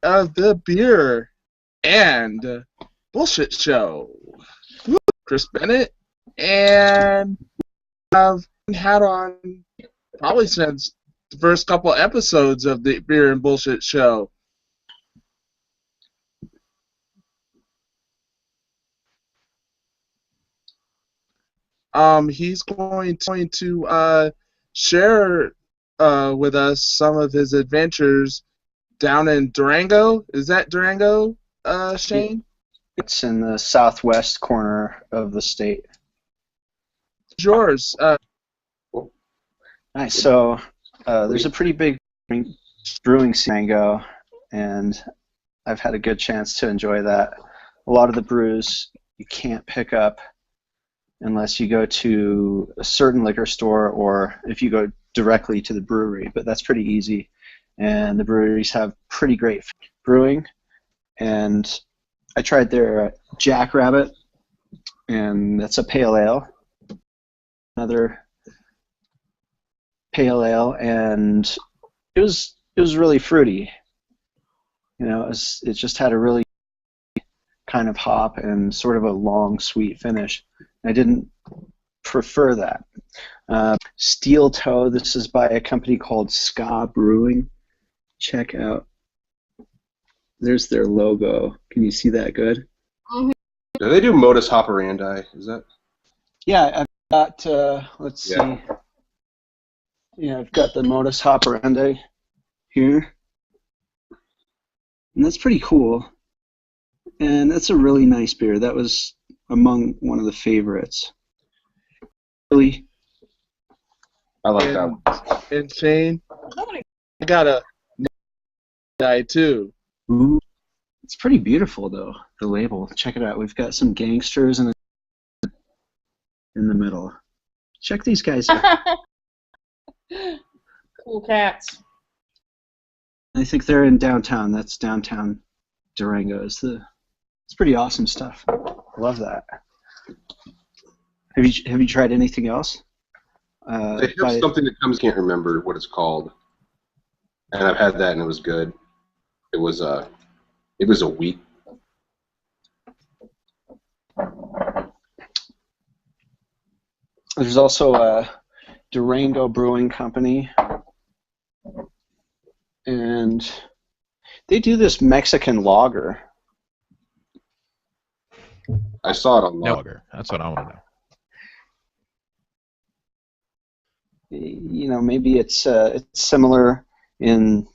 of the Beer and Bullshit Show. Chris Bennett, and I've had on probably since the first couple episodes of the Beer and Bullshit Show. He's going to share with us some of his adventures down in Durango. Is that Durango, Shane? It's in the southwest corner of the state. It's yours. Nice. So there's a pretty big brewing scene, and I've had a good chance to enjoy that. A lot of the brews you can't pick up unless you go to a certain liquor store or if you go directly to the brewery, but that's pretty easy. And the breweries have pretty great brewing. And I tried their Jackrabbit, and that's a pale ale. Another pale ale, and it was really fruity. You know, it just had a really kind of hop and sort of a long, sweet finish. I didn't prefer that. Steel Toe, this is by a company called Ska Brewing. Check out. There's their logo. Can you see that good? Mm-hmm. Do they do modus operandi? Is that? Yeah, I've got, let's see. Yeah, I've got the modus operandi here. And that's pretty cool. And that's a really nice beer. That was among one of the favorites. Really? I like that one. And Shane, I got a guy too. Ooh. It's pretty beautiful, though, the label. Check it out. We've got some gangsters in the middle. Check these guys out. Cool cats. I think they're in downtown. That's downtown Durango. It's pretty awesome stuff. Love that. Have you tried anything else? They have something that comes. Can't remember what it's called. And I've had that, and it was good. It was a wheat. There's also a Durango Brewing Company, and they do this Mexican lager. I saw it on lager. That's what I want to know. You know, maybe it's similar in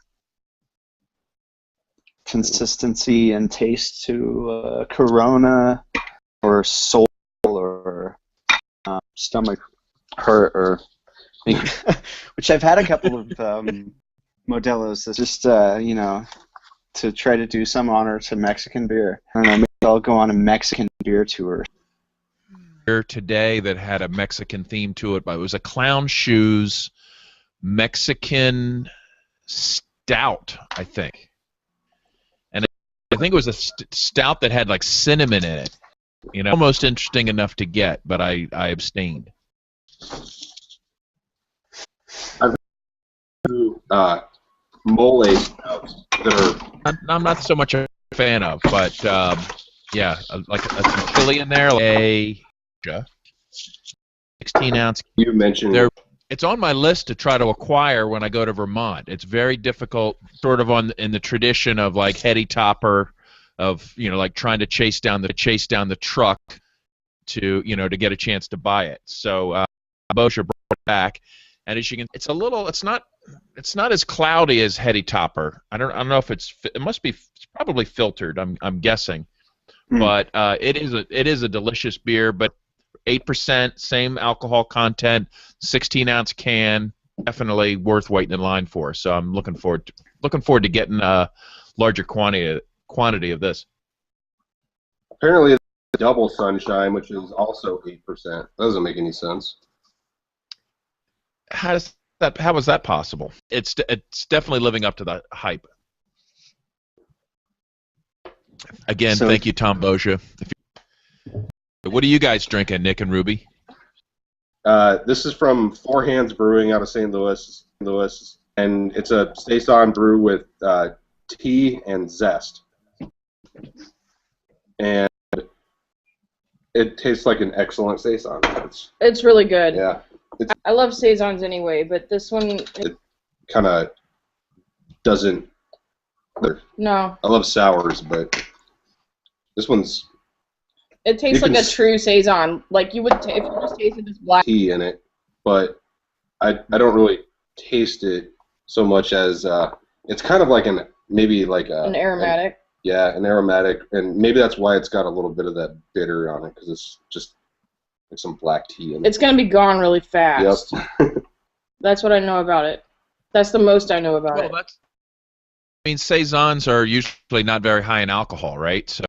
consistency and taste to Corona or Sol or Stomach Hurt, or which I've had a couple of Modelos. That's just you know, to try to do some honor to Mexican beer. I don't know. Maybe I'll go on a Mexican beer tour. Here today that had a Mexican theme to it, but it was a Clown Shoes Mexican stout, I think. And I think it was a stout that had like cinnamon in it. You know, almost interesting enough to get, but I abstained. I've had mole stouts that are. I'm not so much a fan of, but yeah, like some chili in there, like a 16-ounce. You mentioned. It's on my list to try to acquire when I go to Vermont. It's very difficult, sort of in the tradition of like Heady Topper, of like trying to chase down the truck to to get a chance to buy it. So Bosher brought it back, and as you can, it's not as cloudy as Heady Topper. I don't know if it's probably filtered. I'm guessing, but it is a delicious beer, but 8%, same alcohol content, 16-ounce can, definitely worth waiting in line for. So I'm looking forward to getting a larger quantity of this. Apparently, it's Double Sunshine, which is also 8%. That doesn't make any sense. How was that possible? It's definitely living up to the hype. Again, thank you, Tom Bosher. What are you guys drinking, Nick and Ruby? This is from Four Hands Brewing out of St. Louis, and it's a saison brew with tea and zest, and it tastes like an excellent saison. It's really good. Yeah, I love saisons anyway, but this one. it kind of doesn't. No. I love sours, but this one's It tastes You like can a true saison. Like you would if you just tasted this black. tea in it, but I don't really taste it so much as it's kind of like an Aromatic. an aromatic, and maybe that's why it's got a little bit of that bitter on it, because it's just like some black tea in it. It's gonna be gone really fast. Yep. That's what I know about it. That's the most I know about Well, it. I mean, saisons are usually not very high in alcohol, right? So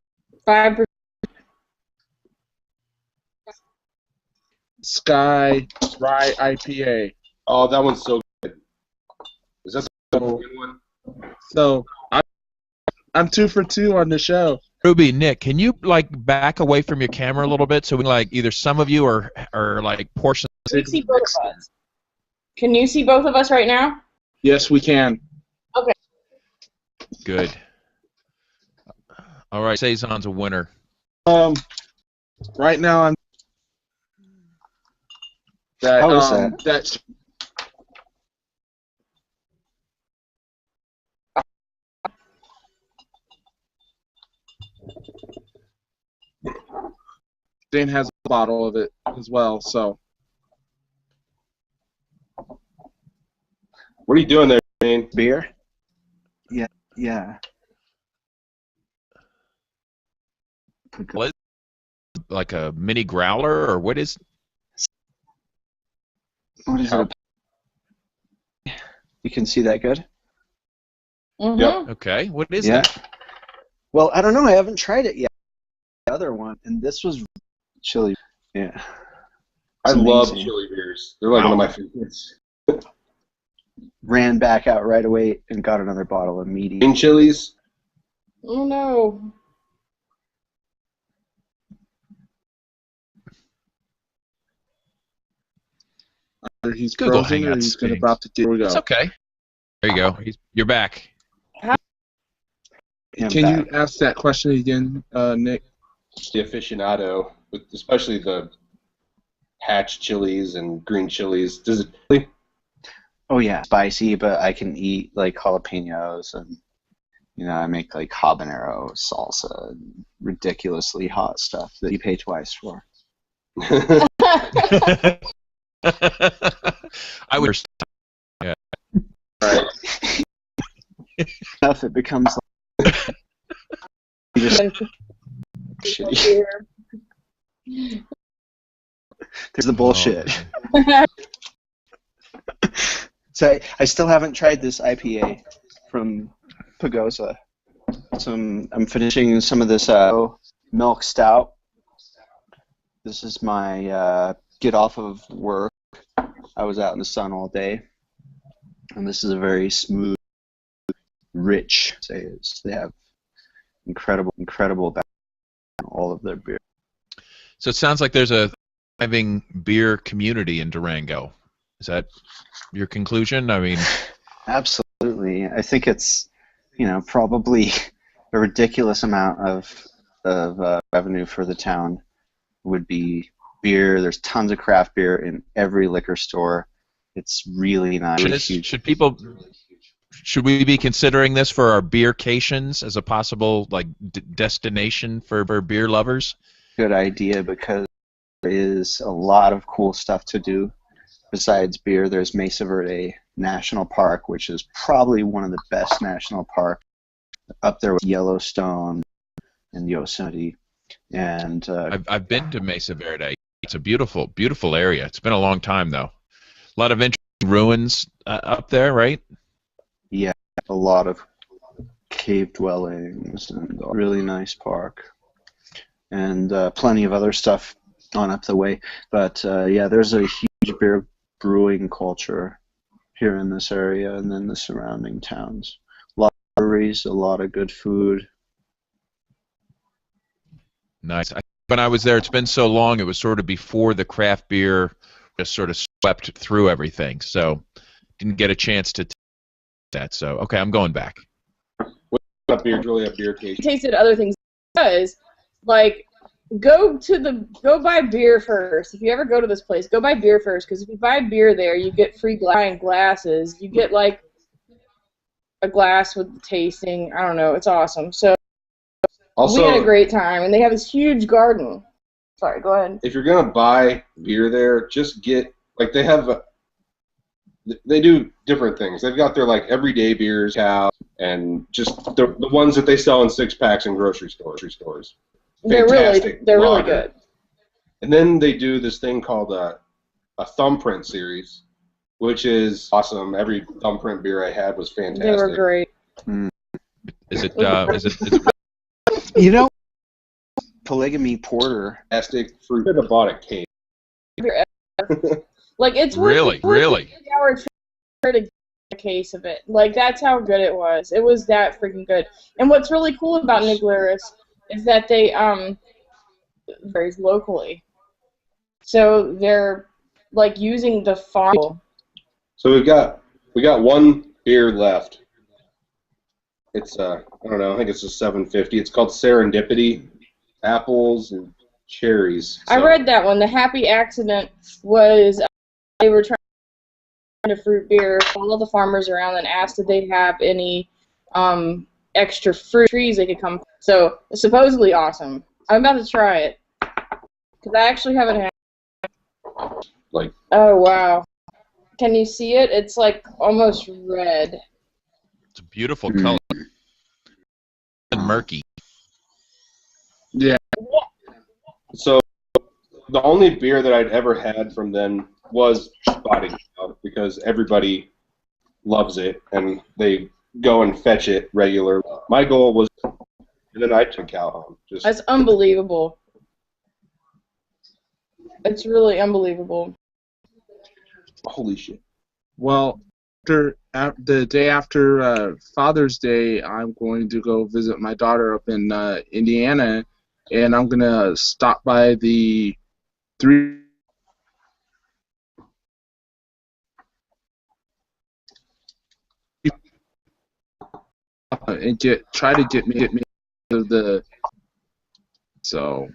5%. Sky Rye IPA. Oh, that one's so good. Is that the So, good one? so I'm 2 for 2 on the show. Ruby, Nick, can you like back away from your camera a little bit so we can like either some of you or like portions? Can you see both of us? Can you see both of us right now? Yes, we can. Good. All right, saison's a winner. Right now I'm. That, How is that? That's Dane has a bottle of it as well, so What are you doing there, Dane? Beer? Yeah. Yeah. What? Like a mini growler or what is? What is it? You can see that good? Mm-hmm. Yep. Okay, what is Yeah. that? Well, I don't know. I haven't tried it yet. The other one, and this was chili. Yeah. I It's love amazing. chili beers. They're like one of my favorites. Ran back out right away and got another bottle immediately. Green chilies. Oh no. either he's Google frozen or Hangouts he's things. about to get. Here we go. It's okay. There you go. You're back. Yeah, Can back. you ask that question again, Nick? The aficionado, with especially the hatch chilies and green chilies. Does it? Oh yeah, spicy, but I can eat like jalapenos and I make like habanero salsa and ridiculously hot stuff that you pay twice for. I would. Right. Stuff it becomes like you just shitty. There's the bullshit. So I still haven't tried this IPA from Pagosa. I'm finishing some of this milk stout. This is my get off of work. I was out in the sun all day, and this is a very smooth, rich. They have incredible back in all of their beer. So it sounds like there's a thriving beer community in Durango. Is that your conclusion? I mean, Absolutely. I think it's, probably a ridiculous amount of revenue for the town would be beer. There's tons of craft beer in every liquor store. It's really nice. should we be considering this for our beercations as a possible like destination for beer lovers? Good idea, because there is a lot of cool stuff to do. Besides beer, there's Mesa Verde National Park, which is probably one of the best national parks, up there with Yellowstone and Yosemite. And I've been to Mesa Verde. It's a beautiful, beautiful area. It's been a long time though. A lot of interesting ruins up there, right? yeah, a lot of cave dwellings and a really nice park. And plenty of other stuff on up the way. But yeah, there's a huge beer brewing culture here in this area and then the surrounding towns. A lot of breweries, a lot of good food. Nice. When I was there, it's been so long. It was sort of before the craft beer just sort of swept through everything. So didn't get a chance to taste that. So okay, I'm going back. beer, really a beer taste. Tasted other things because, like, go buy beer first. If you ever go to this place, go buy beer first, because if you buy beer there, you get free glasses. You get like a glass with the tasting. I don't know. It's awesome. So Also, we had a great time, and they have this huge garden. Sorry, go ahead. if you're gonna buy beer there, just get like they do different things. They've got their like everyday beers, cow, and just the ones that they sell in 6-packs in grocery stores. They're Fantastic really lager. good. And then they do this thing called a thumbprint series, which is awesome. Every thumbprint beer I had was fantastic. They were great. Is it You know, Polygamy Porter. Fantastic fruit. I could have bought a cake. Like, it's Really? $8 to get a case of it. Like, that's how good it was. It was that freaking good. And what's really cool about Niglaris is that they varies locally. So they're like using the farm. So we got one beer left. It's I don't know, I think it's a 750. It's called Serendipity, apples and cherries. I read that one. The happy accident was they were trying to fruit beer, follow the farmers around and asked if they have any extra fruit trees they could come. So it's supposedly awesome. I'm about to try it because I actually haven't had. Like, oh wow, can you see it? It's like almost red. It's a beautiful color. And murky. Yeah. so the only beer that I'd ever had from them was Spotting Cow, because everybody loves it and they go and fetch it regularly. My goal was, and then I took Cal home. That's unbelievable. It's really unbelievable. Holy shit. Well, the day after Father's Day, I'm going to go visit my daughter up in Indiana, and I'm gonna stop by the and try to get me to the so.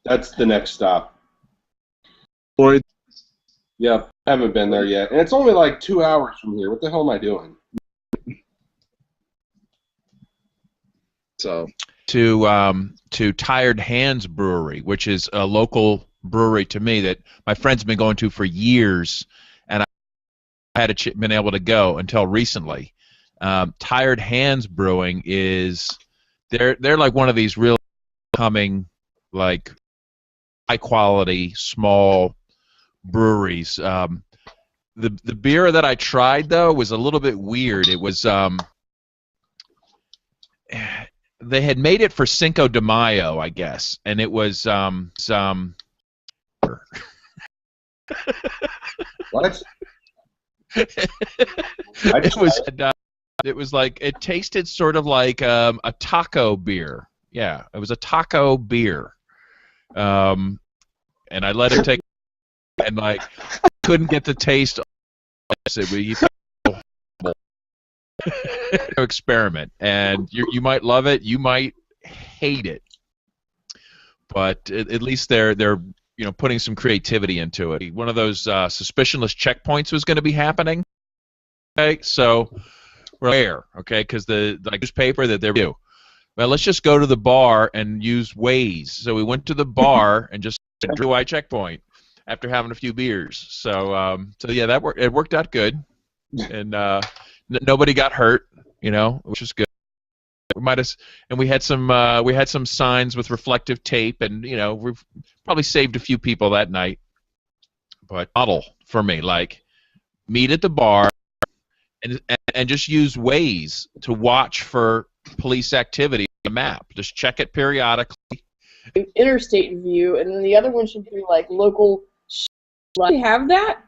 That's the next stop. Or Yep, haven't been there yet. And it's only like 2 hours from here. What the hell am I doing? so to Tired Hands Brewery, which is a local brewery to me that my friend's been going to for years, and I hadn't been able to go until recently. Tired Hands Brewing is they're like one of these real coming like high quality small breweries. The beer that I tried though was a little bit weird. It was they had made it for Cinco de Mayo, I guess, and it was What? it was like it tasted sort of like a taco beer. Yeah, it was a taco beer. And I let it take, and like I couldn't get the taste. Experiment, and you might love it, you might hate it, but at least they're putting some creativity into it. One of those suspicionless checkpoints was going to be happening. Okay, so we're there, okay, because the newspaper that they're due. Well, let's just go to the bar and use Waze. So we went to the bar and just drew a checkpoint after having a few beers. So yeah, it worked out good, and nobody got hurt, which was good. We had some signs with reflective tape, and we've probably saved a few people that night. But model for me, like meet at the bar, and just use Waze to watch for police activity on the map. Just check it periodically. Interstate view, and then the other one should be like local. They have that,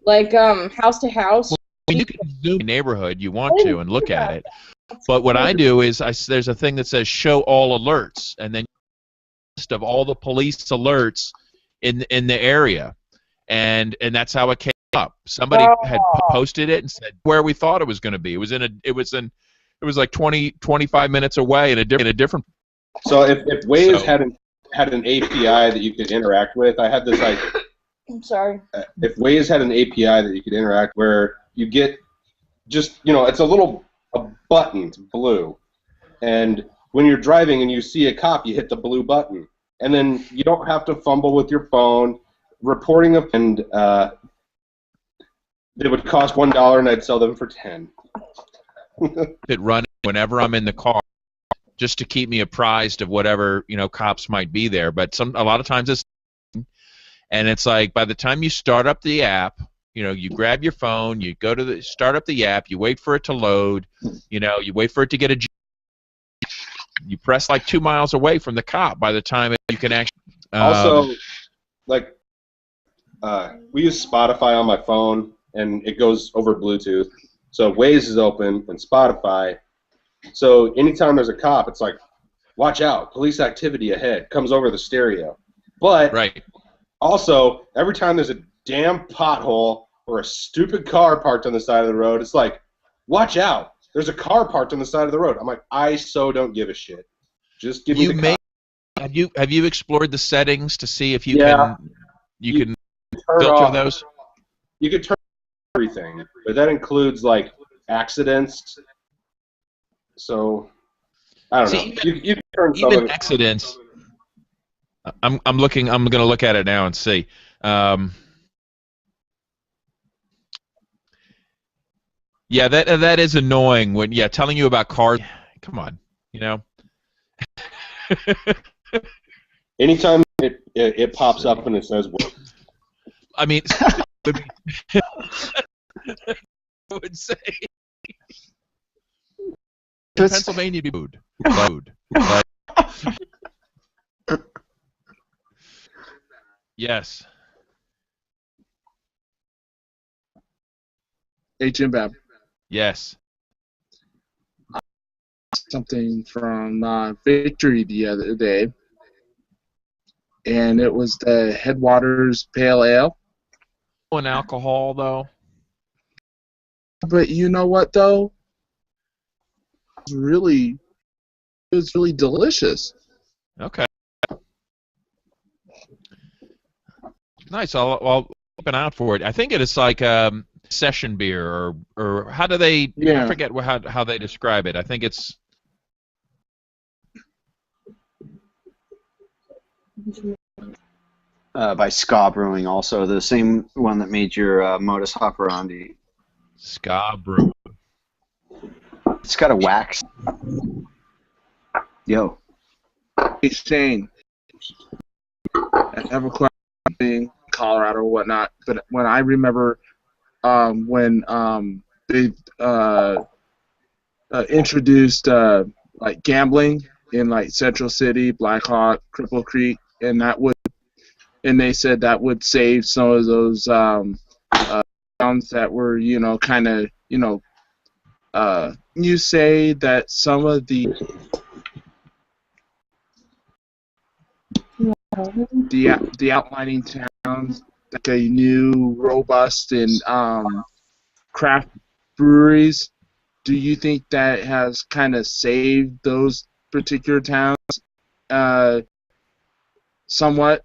like house to house. Well, you can zoom the neighborhood you want to and look at it. But what I do is there's a thing that says show all alerts, and then list of all the police alerts in the area, and that's how it came up. Somebody had Oh. posted it and said where we thought it was going to be. It was like 25 minutes away in a different. So if Waze So- had an API that you could interact with, I had this like I'm sorry. if Waze had an API that you could interact where you get just it's a button, it's blue, and when you're driving and you see a cop, you hit the blue button, and then you don't have to fumble with your phone reporting and they would cost $1 and I'd sell them for 10. It running whenever I'm in the car, just to keep me apprised of whatever cops might be there. But a lot of times it's like by the time you start up the app, you grab your phone, you go to start up the app, you wait for it to load, you wait for it to get you press like 2 miles away from the cop by the time you can actually. Also, like we use Spotify on my phone, and it goes over Bluetooth. So Waze is open and Spotify. So anytime there's a cop, it's like, watch out, police activity ahead, comes over the stereo. But right. also, every time there's a damn pothole or a stupid car parked on the side of the road, it's like, watch out, there's a car parked on the side of the road. I'm like, I so don't give a shit. Just give me the cop. Have you explored the settings to see if you Yeah. can Turn filter off- those? You could turn everything, but that includes like accidents. So I don't See, know. You can turn some of Even it. accidents. I'm going to look at it now and see. Yeah, that is annoying when telling you about cars. Come on, Anytime it pops up and it says, I mean, I would say Pennsylvania be food. Yes. Hey, Jim Bab. Yes. Something from Victory the other day, and it was the Headwaters Pale Ale. On alcohol though. But you know what though? It was really delicious. Okay. Nice. I'll keep an eye out for it. I think it is like session beer or how do they? Yeah. I forget how they describe it. I think it's. By Ska Brewing, also the same one that made your Modus Operandi. Ska Brew. It's got a wax. Yo. Hey, Shane, I have a question in Colorado or whatnot, but when I remember when they introduced like gambling in like Central City, Blackhawk, Cripple Creek, and they said that would save some of those towns that were kind of you say that some of the outlining towns, like a new, robust, and craft breweries, do you think that has kind of saved those particular towns somewhat?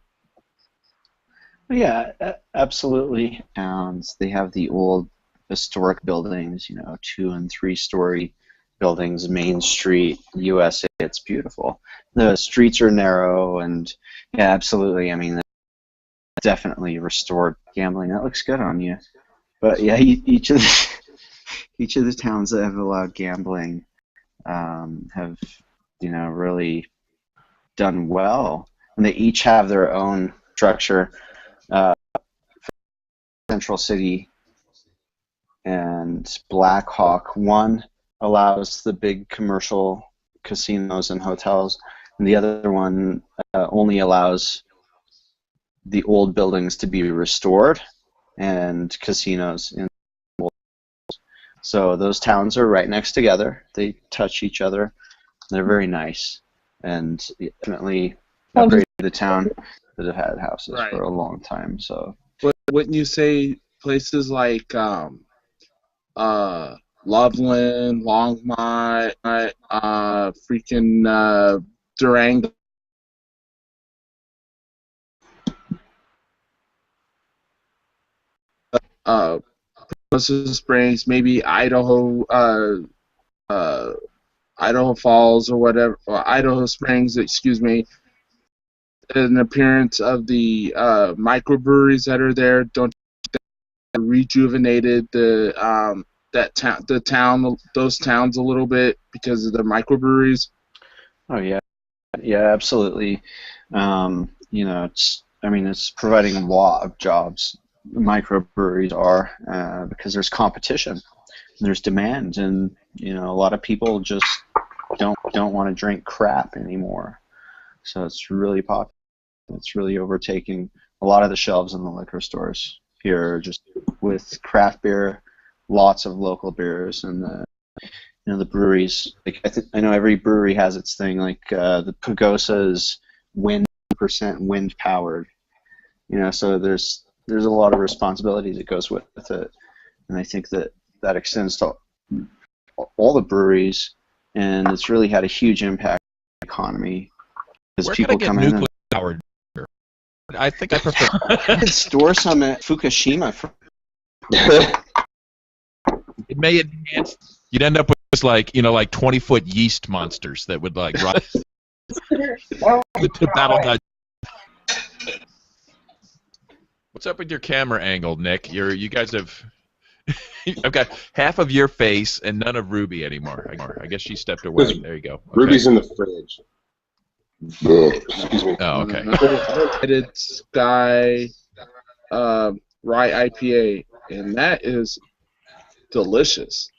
Yeah, absolutely. Towns, they have the old historic buildings, 2- and 3-story buildings, Main Street, USA. It's beautiful. The streets are narrow, and yeah, absolutely. I mean, definitely restored gambling. That looks good on you. But yeah, each of the towns that have allowed gambling have, really done well, and they each have their own structure. Central City and Blackhawk, one allows the big commercial casinos and hotels, and the other one only allows the old buildings to be restored and casinos in. So those towns are right next together. They touch each other. They're very nice, and definitely upgraded the town that have had houses Right. for a long time. So. But wouldn't you say places like Loveland, Longmont, freaking Durango. Springs, maybe Idaho, Idaho Falls or whatever, or Idaho Springs, excuse me. An appearance of the microbreweries that are there. Don't rejuvenated the those towns a little bit because of the microbreweries. Oh yeah, yeah, absolutely. It's providing a lot of jobs. Microbreweries are because there's competition, there's demand, and a lot of people just don't want to drink crap anymore. So it's really popular. It's really overtaking a lot of the shelves in the liquor stores here, just with craft beer, lots of local beers, and the breweries. Like I know every brewery has its thing. Like the Pagosa is wind powered. So there's a lot of responsibility that goes with it, and I think that extends to all the breweries, and it's really had a huge impact on the economy because Where people can I come get in. nuclear powered beer? I think I prefer. You could store some at Fukushima. It may enhance. You'd end up with just like 20-foot yeast monsters that would like rise to battle that. What's up with your camera angle, Nick? You guys have. I've got half of your face and none of Ruby anymore. I guess she stepped away. There you go. Okay. Ruby's in the fridge. Excuse me. Oh, okay. United Sky rye IPA, and that is delicious.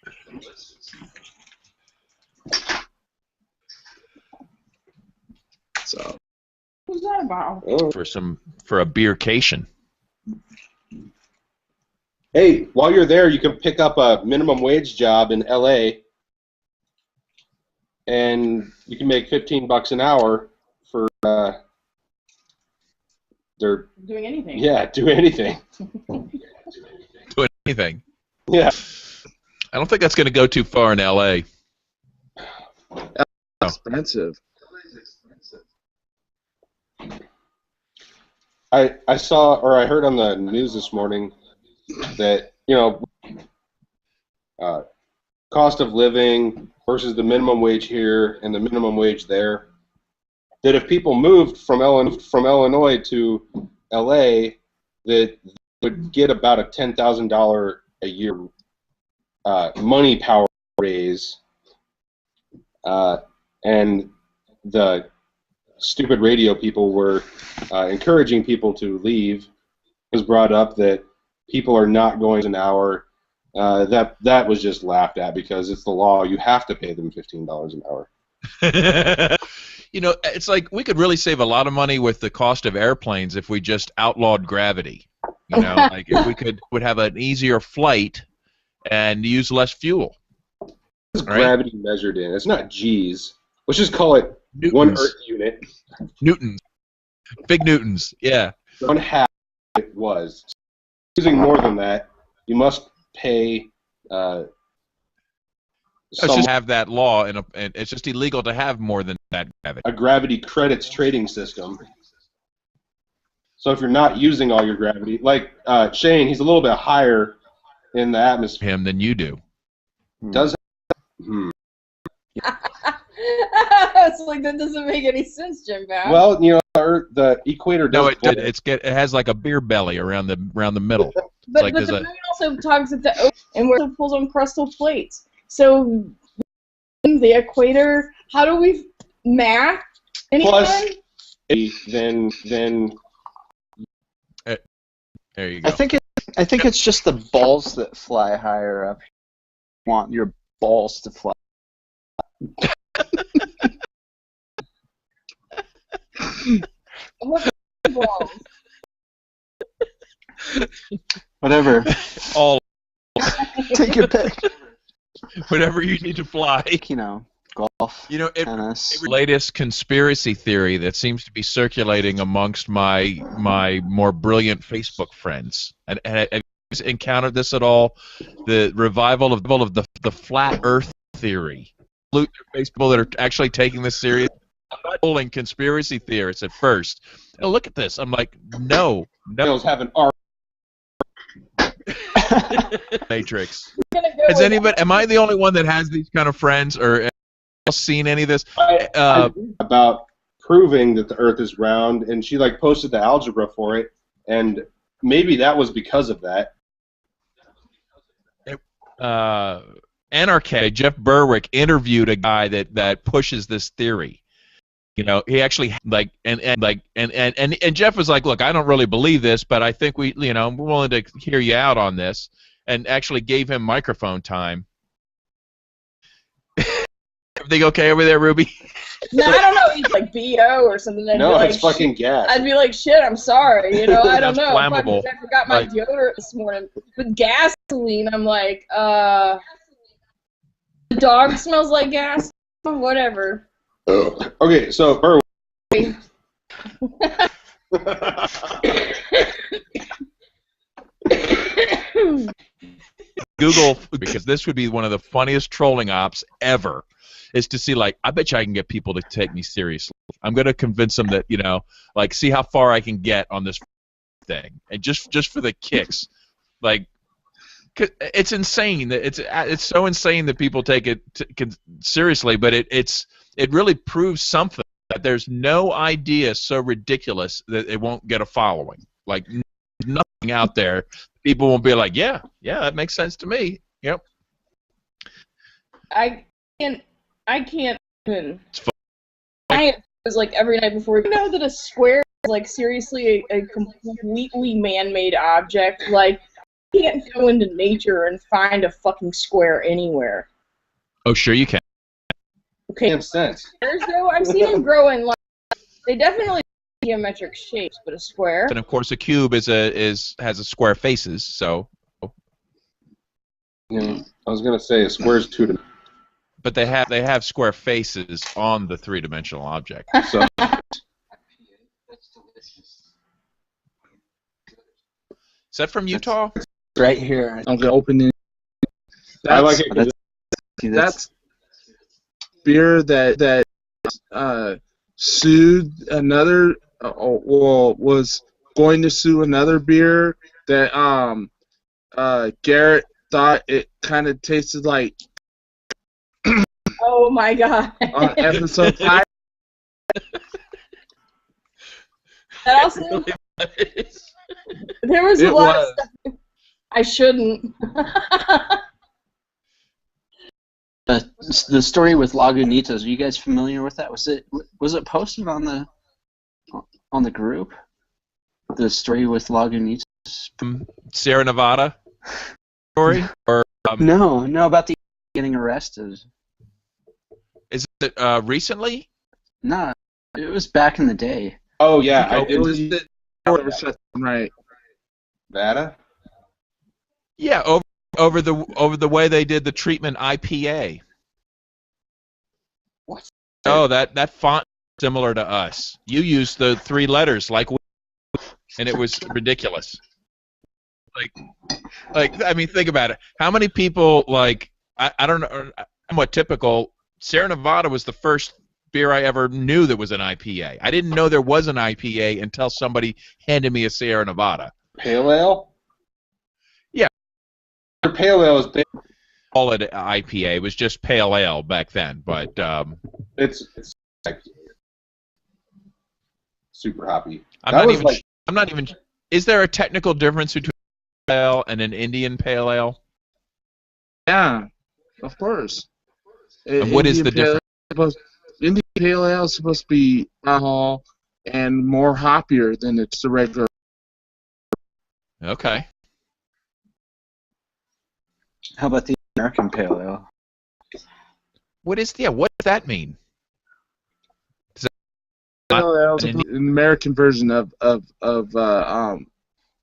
So Who's that about? For a beercation. Hey, while you're there, you can pick up a minimum wage job in LA, and you can make $15 an hour for their Doing anything. yeah, do anything. Do anything. Yeah. I don't think that's going to go too far in LA. expensive. I saw, or I heard on the news this morning that cost of living versus the minimum wage here and the minimum wage there, that if people moved from Illinois to LA, that would get about a $10,000 a year money power raise, and the stupid radio people were encouraging people to leave. It was brought up that people are not going an hour. That was just laughed at because it's the law. You have to pay them $15 an hour. It's like we could really save a lot of money with the cost of airplanes if we just outlawed gravity. Like if we would have an easier flight and use less fuel. It's gravity measured in. It's not G's. Let's just call it Newtons. 1 Earth unit. Newtons. Big Newtons, yeah. 1/2 it was. Using more than that, you must pay. Let's just have that law, and it's just illegal to have more than that gravity. A gravity credits trading system. So if you're not using all your gravity, like Shane, he's a little bit higher in the atmosphere. Him than you do. Does It's like that doesn't make any sense, Jim Bass. well, the equator No, does. it has like a beer belly around the middle. but like the there's a- moon also tugs at the ocean and where it pulls on crustal plates. So the equator, how do we math? Anyone? Plus, then There you go. I think it's just the balls that fly higher up. You want your balls to fly. What balls? Whatever. All Take your pick. whatever you need to fly. Golf, tennis. Latest conspiracy theory that seems to be circulating amongst my more brilliant Facebook friends. And have encountered this at all? The revival of the flat Earth theory. People that are actually taking this serious. I'm not pulling conspiracy theorists at first. Oh, look at this. I'm like, no. Mills have an arc. Matrix. I'm gonna go Has with anybody? Am I the only one that has these kind of friends, or else seen any of this? About proving that the Earth is round, and she like posted the algebra for it, and maybe that was because of that. NRK, Jeff Berwick interviewed a guy that pushes this theory. You know, he actually and Jeff was like, "Look, I don't really believe this, but I think we're willing to hear you out on this," and actually gave him microphone time. Everything okay over there, Ruby? No, I don't know. He's like BO or something. I'd No, be like, it's fucking gas. I'd be like, shit, I'm sorry. I don't know. Flammable. I forgot my deodorant this morning. With gasoline, I'm like, the dog smells like gas. Whatever. Okay, so Google, because this would be one of the funniest trolling ops ever, is to see, like, I bet you I can get people to take me seriously. I'm going to convince them that, like, see how far I can get on this thing. And just for the kicks. Like, it's insane. It's so insane that people take it seriously, but it really proves something, that there's no idea so ridiculous that it won't get a following. Like, nothing out there. People won't be like, yeah, that makes sense to me. Yep. I can't even. I was like every night before. You know that a square is like seriously a completely man-made object. Like, you can't go into nature and find a fucking square anywhere. Oh, sure you can. Okay. Makes sense. Squares, though, I've seen them grow in like they definitely have geometric shapes, but a square. And of course, a cube has a square faces. So. I was gonna say a square's two-dimensional. But they have square faces on the three-dimensional object. So Is that from Utah? Right here. I'm gonna open it. I like it. 'Cause That's beer that sued another. Was going to sue another beer that Garrett thought it kind of tasted like Oh my god. on episode 5. That also, there was a lot of stuff I shouldn't. The story with Lagunitas. Are you guys familiar with that? Was it posted on the group? The story with Lagunitas. Sierra Nevada story, or No, about the getting arrested. is it recently? No, it was back in the day. Oh yeah, I It did. was the right. Nevada. Yeah, over the way they did the treatment IPA. What? Oh, that font is similar to us. You used the 3 letters like we, and it was ridiculous. Like I mean, think about it. How many people I don't know, somewhat typical. Sierra Nevada was the first beer I ever knew that was an IPA. I didn't know there was an IPA until somebody handed me a Sierra Nevada. Pale ale. Yeah. Pale ale is big. All it IPA. It was just pale ale back then, but It's like super hoppy. I'm That not was even. like- I'm not even. Is there a technical difference between pale ale and an Indian pale ale? Yeah, of course. And what is the difference? Indian Pale Ale is supposed to be alcohol and more hoppier than it's the regular. Okay. How about the American Pale Ale? What does that mean? Pale Ale is an American version of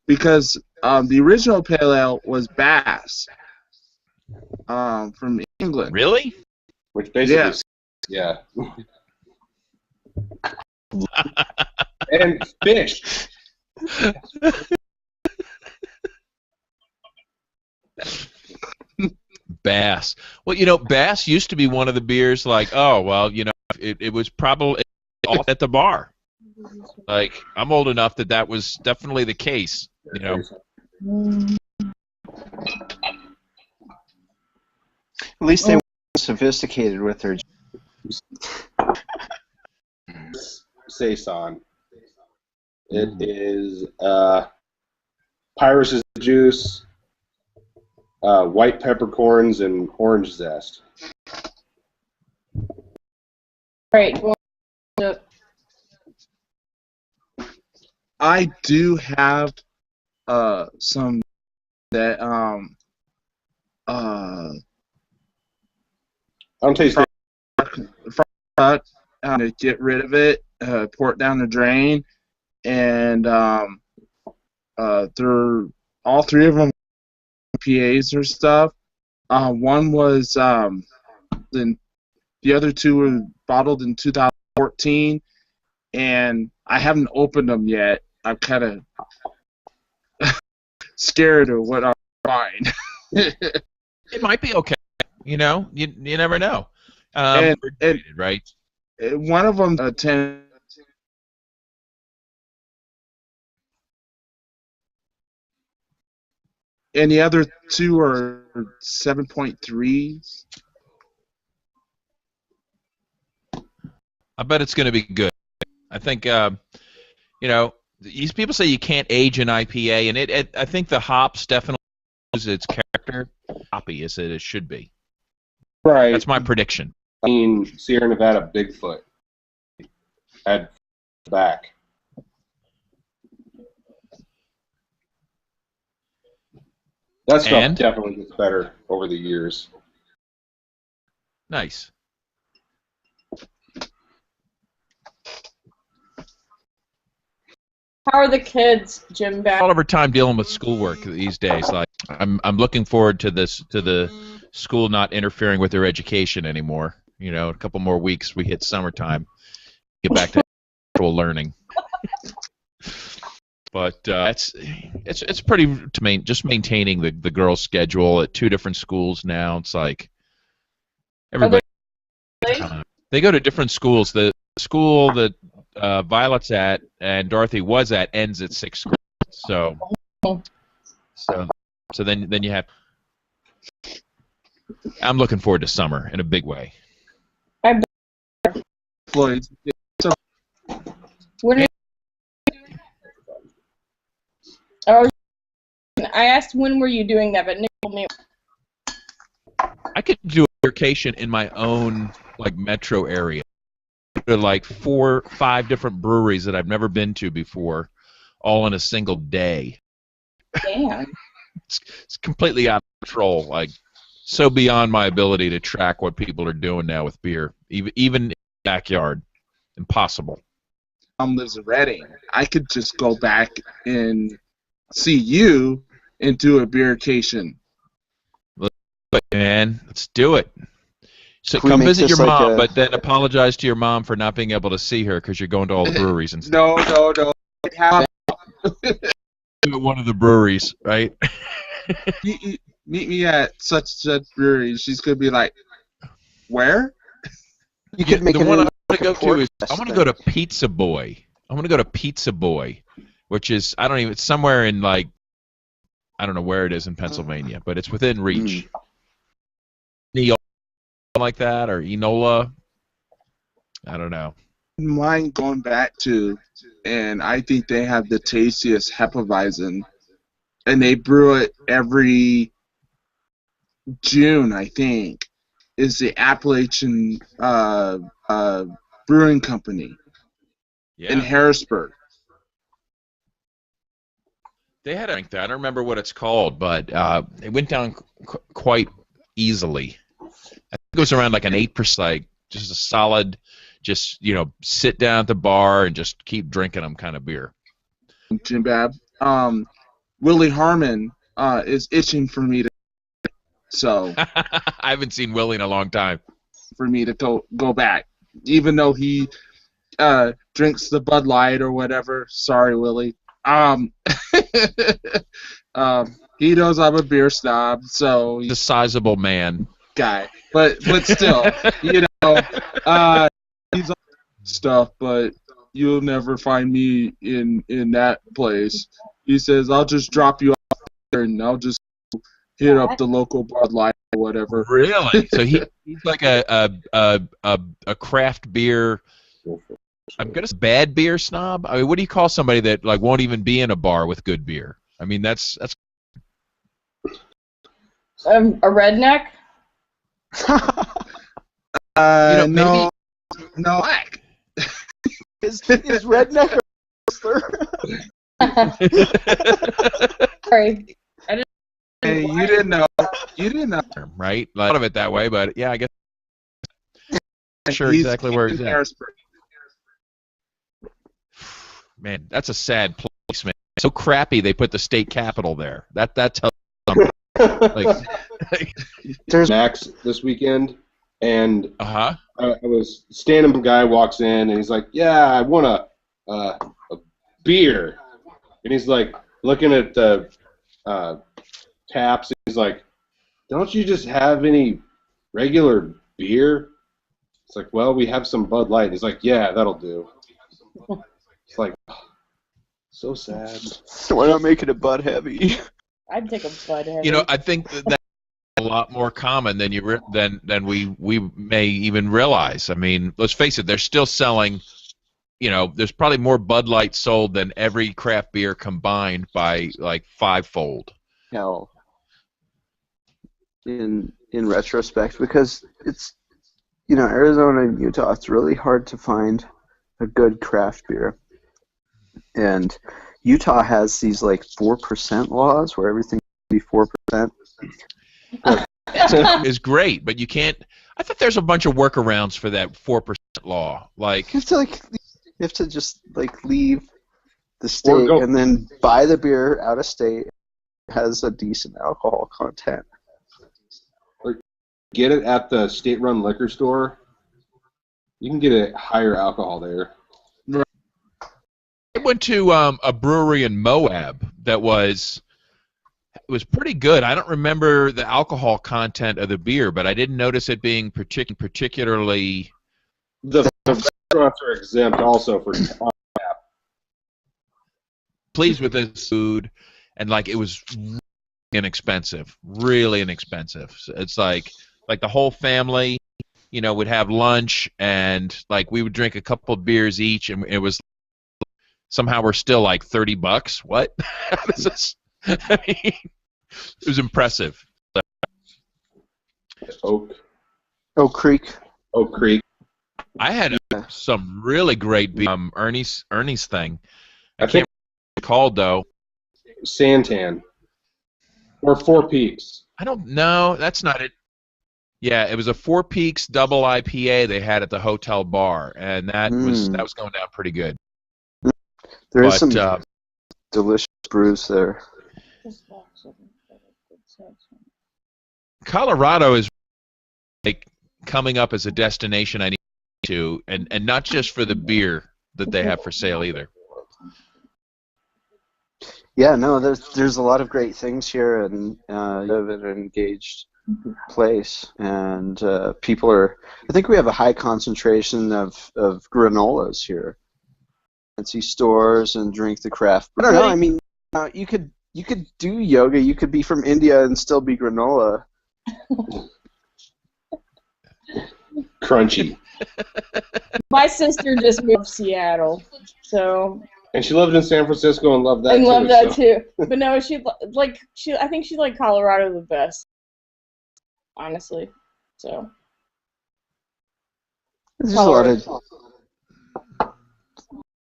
because the original Pale Ale was Bass from England. Really? Which basically, Yeah. And fish. Bass. Well, you know, Bass used to be one of the beers like, oh, well, you know, it was probably off at the bar. Like, I'm old enough that that was definitely the case, you know. At least they were sophisticated with their. Saison. It is Pyrus' juice, white peppercorns, and orange zest. Right. I do have some that I don't taste it. to get rid of it, pour it down the drain, and they're all three of them PAs or stuff. One was the other two were bottled in 2014, and I haven't opened them yet. I'm kind of scared of what I'll find. It might be okay. You know, you never know. And right? One of them 10. And the other two are 7.3s. I bet it's going to be good. I think, you know, these people say you can't age an IPA, and I think the hops definitely lose its character. Hoppy as it should be. Right. That's my prediction. I mean, Sierra Nevada Bigfoot had back. That stuff And? definitely gets better over the years. Nice. How are the kids, Jim? Back? All of our time dealing with schoolwork these days. Like, I'm looking forward to the school not interfering with their education anymore. You know, a couple more weeks, we hit summertime, get back to actual learning. But it's pretty just maintaining the girls' schedule at 2 different schools now. It's like everybody they go to different schools. The school that Violet's at and Dorothy was at ends at 6 schools. So then you have. I'm looking forward to summer in a big way. Floyd. When are you oh, I asked when were you doing that, but Nick told me. I could do a vacation in my own like metro area. There are like 4 or 5 different breweries that I've never been to before, all in a single day. Damn. It's completely out of control. Like, so beyond my ability to track what people are doing now with beer, even in the backyard. Impossible. Lives in Reading. I could just go back and see you and do a beercation. Man, let's do it. So Can we come make visit this your like mom, a- but then apologize to your mom for not being able to see her because you're going to all the breweries and stuff. No. It happened. At one of the breweries, right? Meet me at such brewery. She's gonna be like, where? You could make the it one I into want to go like a pork to is fest I want to thing. go to Pizza Boy. I want to go to Pizza Boy, which is it's somewhere in like I don't know where it is in Pennsylvania, but it's within reach. Neola like that or Enola. I don't know. Mind going back to, and I think they have the tastiest Hefeweizen, and they brew it every June, I think, is the Appalachian Brewing Company in Yeah, Harrisburg. they had a drink that. I don't remember what it's called, but it went down quite easily. I think it was around like an 8%, like just a solid, just sit down at the bar and just keep drinking them kind of beer. Jim Bab. Willie Harmon is itching for me to, so I haven't seen Willie in a long time. for me to go back, even though he drinks the Bud Light or whatever. Sorry, Willie. He knows I'm a beer snob, so He's a he's sizable man. a guy. But still, he's all stuff, but you'll never find me in that place. He says, I'll just drop you off there and I'll just hit up the local Bud Light or whatever. Really? So he's like a craft beer. I'm gonna say bad beer snob. I mean, what do you call somebody that like won't even be in a bar with good beer? I mean, that's A redneck? No, black. Is redneck a wrestler? Sorry. Hey, you didn't know. You didn't know. right. Like, thought of it that way, but yeah, I guess I'm sure He's exactly where he's in at. Harrisburg. Man, that's a sad place, man. So crappy they put the state capitol there. That tells you something. Like, There's Max this weekend, and uh-huh. I was standing. A guy walks in, and he's like, "Yeah, I want a beer," and he's like looking at the taps. He's like, "Don't you just have any regular beer?" It's like, "Well, we have some Bud Light." He's like, "Yeah, that'll do." It's like, so sad. why not make it a Bud Heavy? I'd take a Bud Heavy. You know, I think that's a lot more common than than we may even realize. I mean, let's face it, they're still selling. You know, there's probably more Bud Light sold than every craft beer combined by like fivefold. Hell, in retrospect, because it's Arizona and Utah, it's really hard to find a good craft beer, and Utah has these like 4% laws where everything can be 4%. Is great, but you can't. I thought there's a bunch of workarounds for that 4% law. Like, You have to just like leave the state go- and then buy the beer out of state. It has a decent alcohol content. Get it at the state-run liquor store. You can get a higher alcohol there. I went to a brewery in Moab that was pretty good. I don't remember the alcohol content of the beer, but I didn't notice it being particularly. The restaurants are exempt also for. Pleased with this food, and like it was really inexpensive. So it's like the whole family, would have lunch, and like we would drink a couple of beers each, and it was somehow we're still like $30. What? How does this? I mean, it was impressive. Oak Creek. Creek. I had some really great beer. Ernie's thing. I think can't recall though. Santan. Or Four Peaks. I don't know. That's not it. Yeah, it was a Four Peaks double IPA they had at the hotel bar, and that was going down pretty good. There is But, some delicious brews there. Colorado is like coming up as a destination I need to, and not just for the beer that they have for sale either. Yeah, no, there's a lot of great things here, and you live in an engaged place, and people are. I think we have a high concentration of granolas here. Fancy stores and drink the craft. I don't know. I mean, you could do yoga. You could be from India and still be granola. Crunchy. My sister just moved to Seattle, so And she lived in San Francisco and loved that I too. love that so. too. But no, I think she liked Colorado the best, honestly. So There's just a lot of.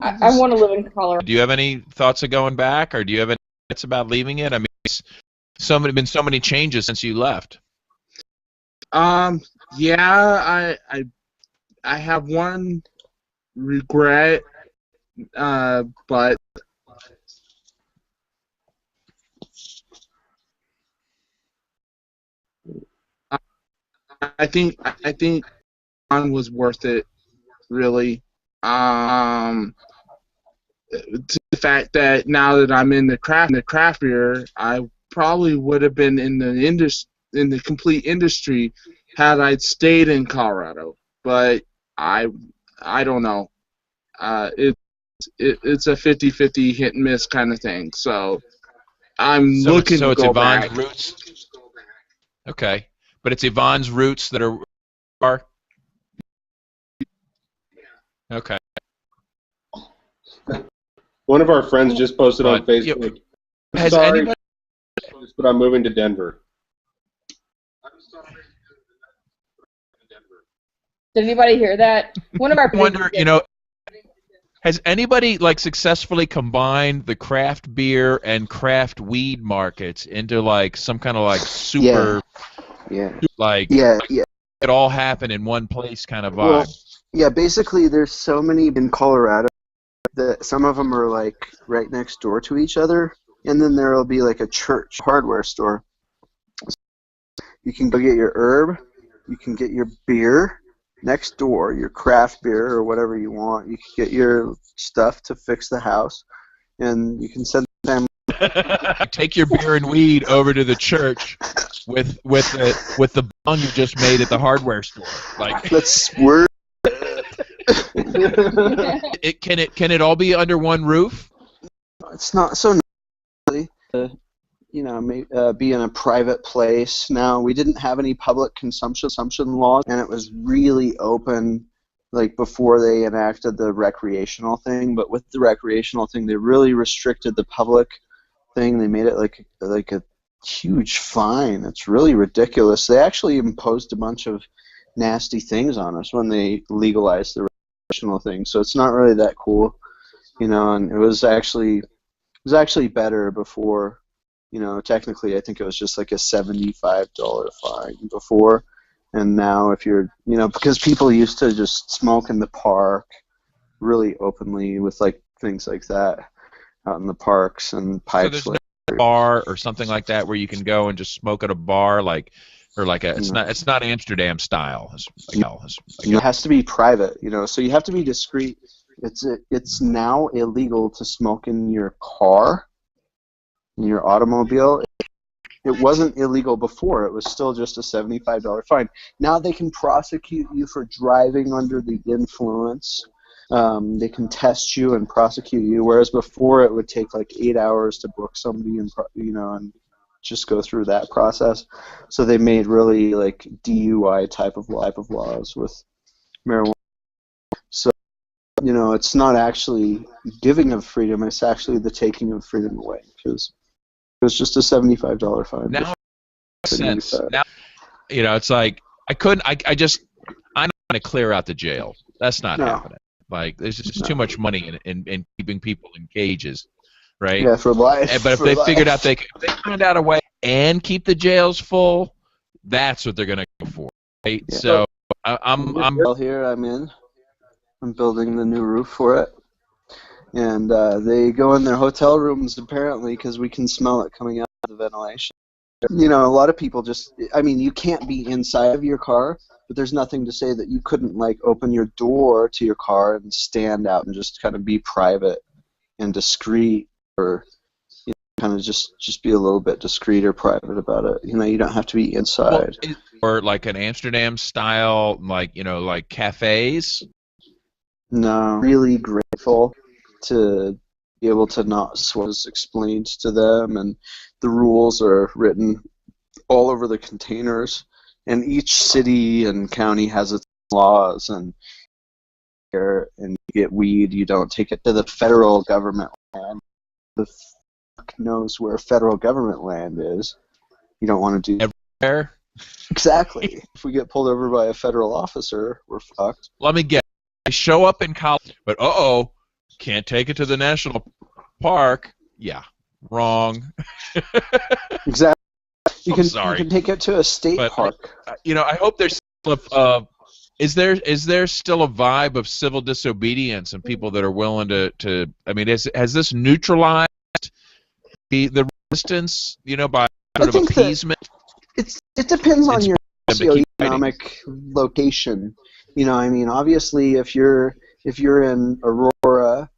I want to live in Colorado. Do you have any thoughts of going back, or do you have any thoughts about leaving it? I mean, it's been so many changes since you left. Yeah, I have one regret, but I think one was worth it, really. to the fact that now that I'm in the craft beer, I probably would have been in the complete industry had I stayed in Colorado. But I don't know. It's a 50-50 hit and miss kind of thing. So I'm looking to it's go Yvonne's back. roots. Okay, but it's Yvonne's roots that are. Okay. One of our friends just posted on But, Facebook. Has Sorry, anybody? but I'm moving to Denver. Did anybody hear that? One of our I wonder, has anybody like successfully combined the craft beer and craft weed markets into like some kind of like super Yeah. like Yeah. it all happen in one place kind of vibe? Well, yeah, basically there's so many in Colorado that some of them are like right next door to each other, and then there'll be like a church hardware store. You can go get your herb, you can get your beer next door, your craft beer or whatever you want. You can get your stuff to fix the house, and you can send them. Take your beer and weed over to the church with the bong you just made at the hardware store. Like We're can it all be under one roof? It's not so necessarily, be in a private place. Now, we didn't have any public consumption laws, and it was really open, like before they enacted the recreational thing. But with the recreational thing, they really restricted the public thing. They made it like a huge fine. It's really ridiculous. They actually imposed a bunch of nasty things on us when they legalized the recreational thing. So it's not really that cool, and it was actually better before. Technically I think it was just like a $75 fine before, and now if you're, because people used to just smoke in the park really openly with like things like that out in the parks and pipes. So there's no bar or something like that where you can go and just smoke at a bar it's not Amsterdam style. It has to be private, so you have to be discreet. It's now illegal to smoke in your car, in your automobile. It wasn't illegal before. It was still just a $75 fine. Now they can prosecute you for driving under the influence. They can test you and prosecute you, whereas before it would take like 8 hours to book somebody and just go through that process. So they made really like DUI type of laws with marijuana. So it's not actually giving of freedom; it's actually the taking of freedom away. Because it was just a $75 fine. Now it makes sense. Now, it's like I'm not going to clear out the jail. That's not happening. Like, there's just too much money in keeping people in cages, right? Yeah, for life. But if they figured out they found out a way and keep the jails full, that's what they're going to go for, right? Yeah. So I'm here. I'm building the new roof for it. And they go in their hotel rooms, apparently, because we can smell it coming out of the ventilation. A lot of people you can't be inside of your car, but there's nothing to say that you couldn't, like, open your door to your car and stand out and just kind of be private and discreet, or kind of just be a little bit discreet or private about it. You don't have to be inside. Or like an Amsterdam style, like cafes. No, really grateful to be able to not swear was explained to them, and the rules are written all over the containers, and each city and county has its laws, and you get weed, you don't take it to the federal government land. The fuck knows where federal government land is. You don't want to do everywhere. Exactly. If we get pulled over by a federal officer, we're fucked. Let me guess. I show up in college, but can't take it to the national park. Yeah, wrong. Exactly. You can take it to a state park. I hope there's is there still a vibe of civil disobedience and people that are willing to has this neutralized the resistance, by sort of appeasement? It depends on your socioeconomic location. Obviously if you're in Aurora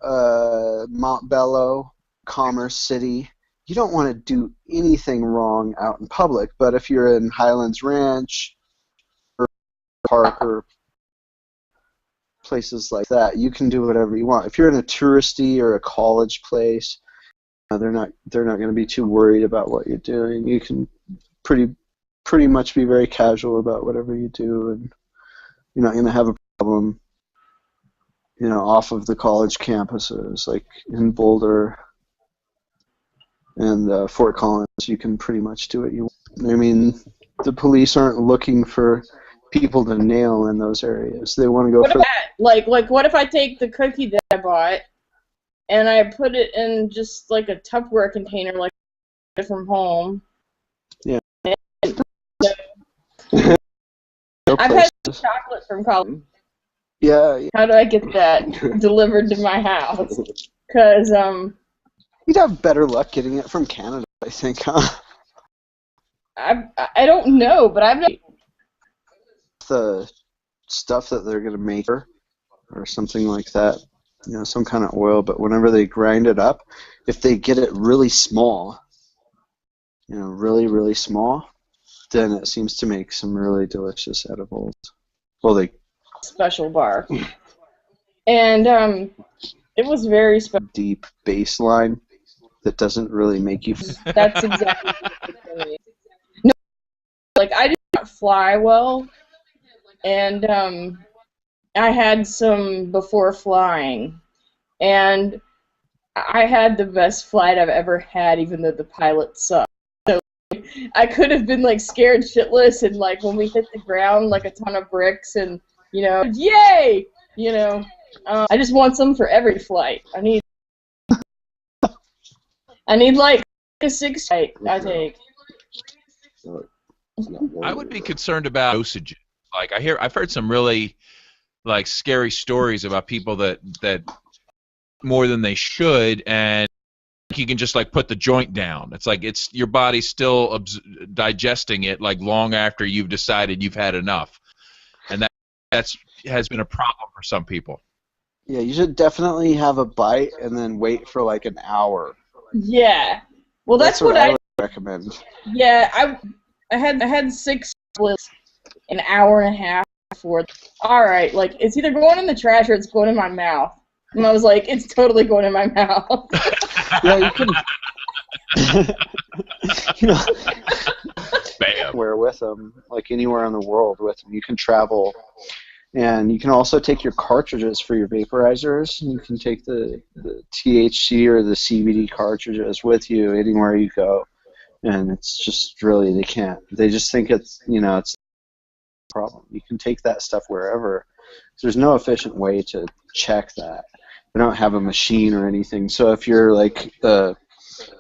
Montbello, Commerce City, you don't want to do anything wrong out in public. But if you're in Highlands Ranch or Park or places like that, you can do whatever you want. If you're in a touristy or a college place, they're not going to be too worried about what you're doing. You can pretty much be very casual about whatever you do, and you're not going to have a problem, off of the college campuses, like in Boulder and Fort Collins. You can pretty much do what you want. I mean, the police aren't looking for people to nail in those areas. They want to go for like what if I take the cookie that I bought and I put it in just like a Tupperware container, like from home? Yeah. I've had chocolate from college. Yeah. How do I get that delivered to my house? Because you'd have better luck getting it from Canada, I think, huh? I don't know, but I've the stuff that they're going to make or something like that, some kind of oil, but whenever they grind it up, if they get it really small, really small, then it seems to make some really delicious edibles. Well, they special bar. And it was very special. Deep bass line that doesn't really make you That's exactly what it's doing. No, like I did not fly well, and I had some before flying, and I had the best flight I've ever had, even though the pilot sucked. So I could have been like scared shitless, and like when we hit the ground, like a ton of bricks, and yay, I just want some for every flight. I need like a 6 flight I take. I would be concerned about dosages. Like I've heard some really like scary stories about people that more than they should, and you can just like put the joint down. It's like your body's still digesting it like long after you've decided you've had enough, and that has been a problem for some people. Yeah, you should definitely have a bite and then wait for like an hour. Yeah. Well, that's what I would recommend. Yeah, I had 6 splits an hour and a half before. All right, like it's either going in the trash or it's going in my mouth. And I was like, it's totally going in my mouth. Yeah, you can. Bam. Where with them, like anywhere in the world with them, you can travel, and you can also take your cartridges for your vaporizers. You can take the THC or the CBD cartridges with you anywhere you go, and it's just really they just think it's it's a problem. You can take that stuff wherever. There's no efficient way to check that. They don't have a machine or anything. So if you're like a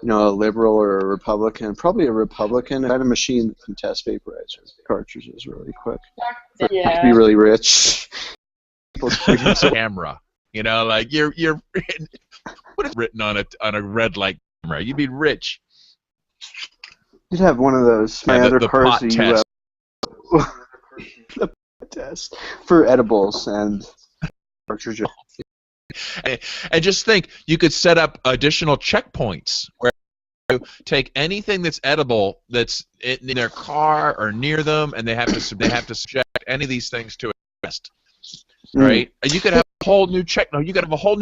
liberal or a Republican, probably a Republican, had a machine that can test vaporizer cartridges really quick. Yeah. To be really rich. Camera, like you're what is written on a red light camera? You'd be rich. You'd have one of those. My other the cars pot that test. the test for edibles and cartridges. And just think, you could set up additional checkpoints where you take anything that's edible that's in their car or near them, and they have to subject any of these things to a test, right? And you could have a whole new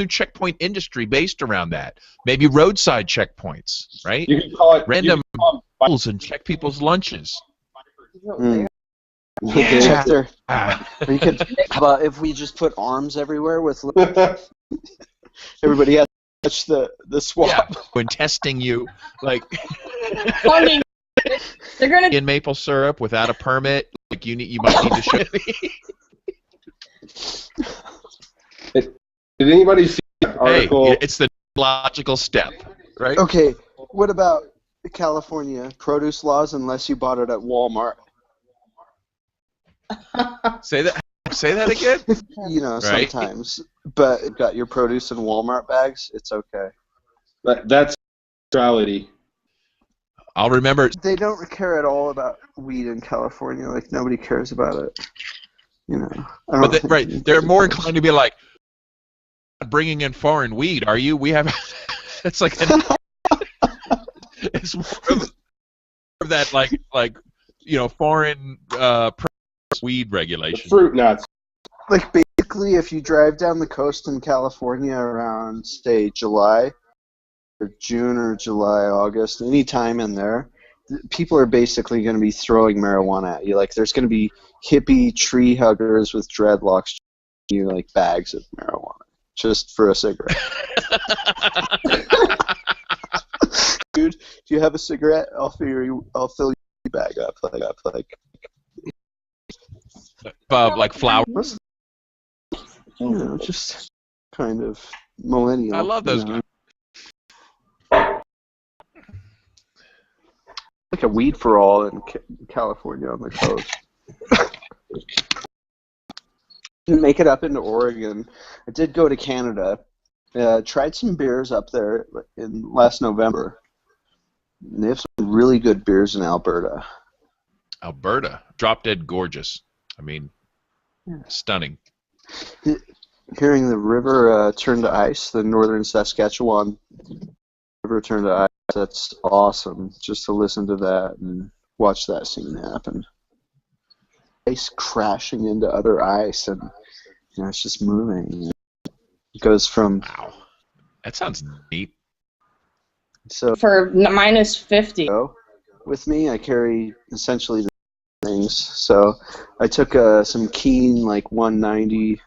checkpoint industry based around that. Maybe roadside checkpoints, right? You can call it Random rules and check people's lunches. Yeah. How about if we just put arms everywhere with everybody has to touch the swab? Yeah, when testing you, like they're gonna in maple syrup without a permit, like you might need to show me. Did anybody see that article? Hey, it's the logical step, right? Okay, what about California produce laws unless you bought it at Walmart? Say that again. Right. Sometimes, but it got your produce in Walmart bags, it's okay. That's neutrality. I'll remember. They don't care at all about weed in California. Like nobody cares about it. I don't think They're more inclined to be like, bringing in foreign weed, are you? We have. It's like it's more of that like foreign weed The regulation. fruit nuts. Like basically, if you drive down the coast in California around, say, July, or June or July, August, any time in there, people are basically going to be throwing marijuana at you. Like there's going to be hippie tree huggers with dreadlocks giving you like bags of marijuana just for a cigarette. Dude, do you have a cigarette? I'll fill your bag up. Like flower. You know, just kind of millennial. I love those you know. guys. Like a weed for all in California on the coast. Didn't make it up into Oregon. I did go to Canada. Tried some beers up there in last November. And they have some really good beers in Alberta. Alberta, drop dead gorgeous. I mean, stunning. Hearing the river turn to ice, the northern Saskatchewan river turn to ice, that's awesome. Just to listen to that and watch that scene happen. Ice crashing into other ice, and it's just moving. It goes from Wow, that sounds neat. For minus 50. With me, I carry essentially the things. So I took some Keen like 190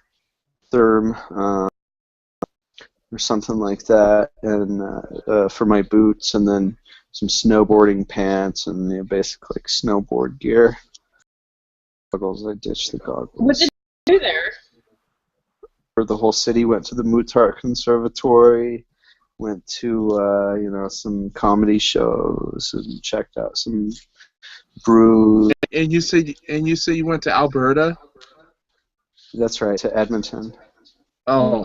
Therm or something like that, and for my boots, and then some snowboarding pants and basic like snowboard gear. Goggles. I ditched the goggles. What did you do there? For the whole city, went to the Mutart Conservatory. Went to some comedy shows and checked out some brews. And you say you went to Alberta? That's right, to Edmonton. Oh,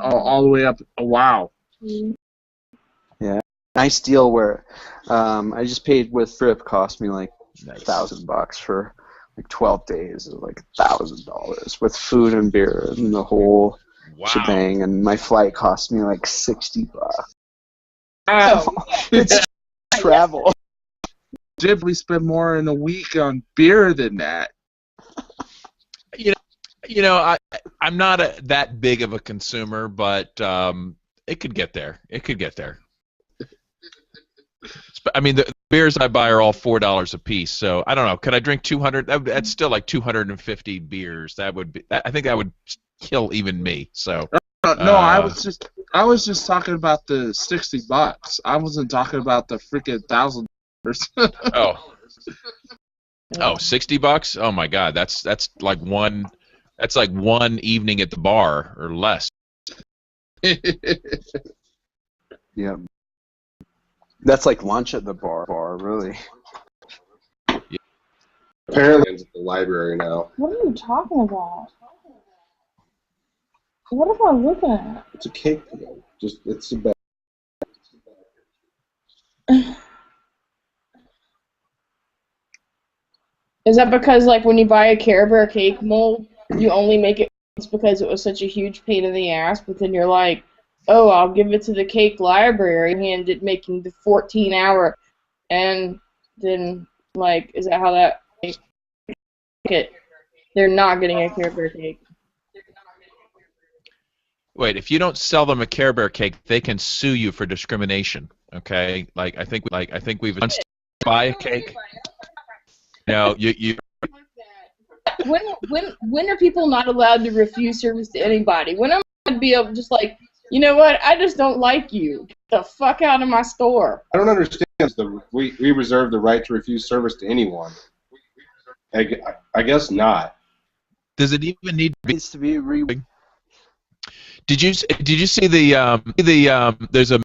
all the way up. Oh, wow. Yeah, nice deal where I just paid with trip. Cost me like $1,000 for like 12 days, like $1,000 with food and beer and the whole shebang, and my flight cost me like $60. Oh. It's travel. Did we spend more in a week on beer than that? I'm not that big of a consumer, but it could get there. It could get there. I mean, the beers I buy are all $4 a piece, so I don't know. Could I drink 200? That's still like 250 beers. I think that would kill even me. So. No, I was just talking about the $60. I wasn't talking about the freaking $1,000. Oh, $60? Oh my God, that's like one evening at the bar or less. Yeah. That's like lunch at the bar, really. Apparently, it's at the library now. What are you talking about? What am I looking at? It's a cake. It's a bag. Is that because, like, when you buy a Care Bear cake mold, you only make it once because it was such a huge pain in the ass, but then you're like, oh, I'll give it to the cake library and it making the 14-hour, and then, like, is that how that it? They're not getting a Care Bear cake. Wait, if you don't sell them a Care Bear cake, they can sue you for discrimination. Okay, I think we've buy a cake. No, you. When are people not allowed to refuse service to anybody? When am I going to be able to just like, you know what? I just don't like you. Get the fuck out of my store. I don't understand. We reserve the right to refuse service to anyone. I guess not. Does it even need to be? Needs to be Did you see the there's a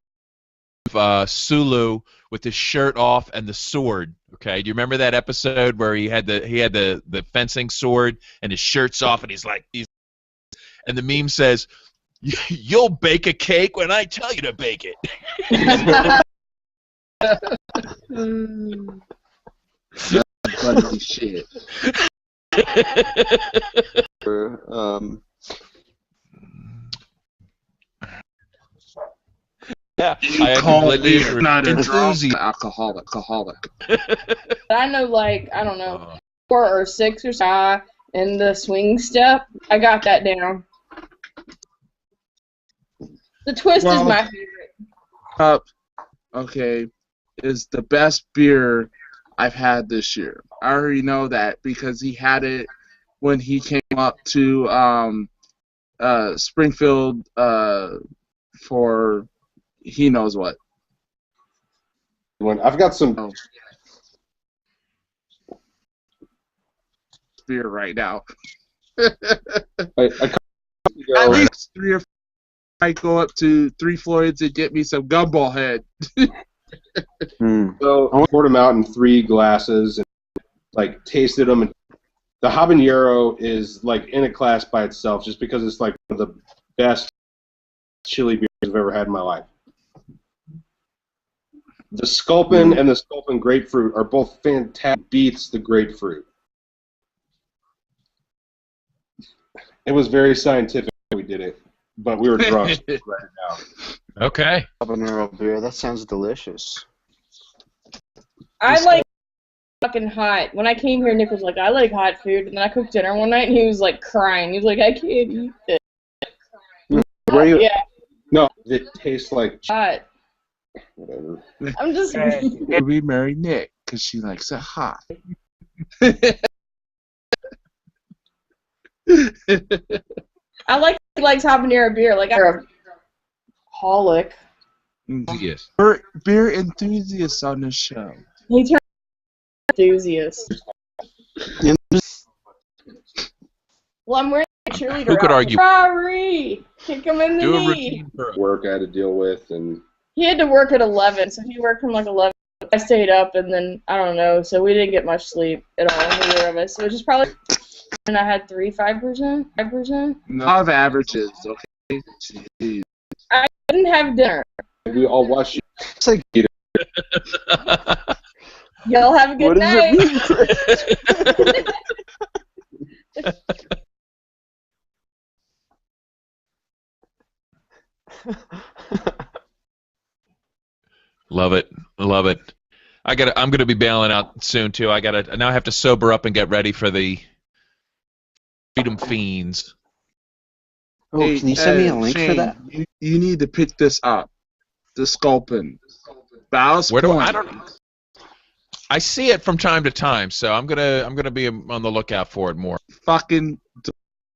Sulu with his shirt off and the sword? Okay, do you remember that episode where he had the fencing sword and his shirt's off and and the meme says, "You'll bake a cake when I tell you to bake it." Funny shit. Yeah, You I call completely me agree. not a drunk Enthusiast. alcoholic. I know, like, I don't know, 4 or 6 or so in the swing step. I got that down. The twist is Well, my favorite. Cup, okay, is the best beer I've had this year. I already know that because he had it when he came up to Springfield for he knows what. I've got some. Oh. Beer right now. At least 3 or 4 might go up to Three Floyds and get me some Gumball Head. So I poured them out in 3 glasses and like tasted them. And the habanero is like in a class by itself, just because it's like one of the best chili beers I've ever had in my life. The Sculpin and the Sculpin Grapefruit are both fantastic. Beats the grapefruit. It was very scientific when we did it, but we were drunk right now. Okay. Habanero beer. That sounds delicious. I like fucking hot. When I came here, Nick was like, I like hot food. And then I cooked dinner one night, and he was like crying. He was like, I can't eat this. Where are you? Yeah, No, it tastes like hot. whatever. I'm just. We married Nick because she likes it hot. I like he likes habanero beer. Like I'm a holic. Yes. We're beer enthusiasts on this show. He turned enthusiast. Well, I'm wearing a cheerleader. Who could outfit. argue? Ferrari! Kick him in the Do a knee. routine for Work I had to deal with, and He had to work at 11, so he worked from like 11. I stayed up, and then I don't know, so we didn't get much sleep at all, neither of us. Which is probably. And I had 5%. No, I have averages, okay? Jeez. I didn't have dinner. we all watched you. It's like, Y'all have a good what does night. it mean? Love it. Love it. I'm gonna be bailing out soon too. I now have to sober up and get ready for the Freedom Fiends. Oh, can you send me a link Shane, for that? You need to pick this up. The Sculpin. Ballast Where do Point. I don't know. I see it from time to time, so I'm gonna be on the lookout for it more. Fucking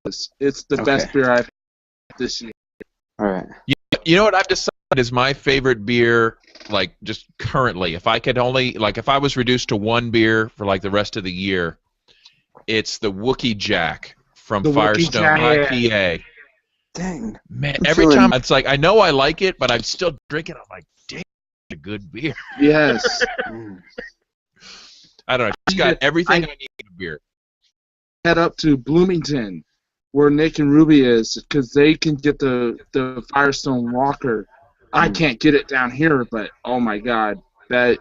delicious. It's the best beer I've had this year. All right. You know what I've decided is my favorite beer, like just currently. If I could only, like, if I was reduced to one beer for like the rest of the year, it's the Wookiee Jack from The Wookiee Firestone Jack. IPA. Dang. Man, I'm every feeling- time it's like I know I like it, but I'm still drinking. I'm like, damn, it's a good beer. Yes. Mm. I don't know. It's got everything I need in a beer. Head up to Bloomington, where Nick and Ruby is, because they can get the Firestone Walker. I can't get it down here, but oh my god, that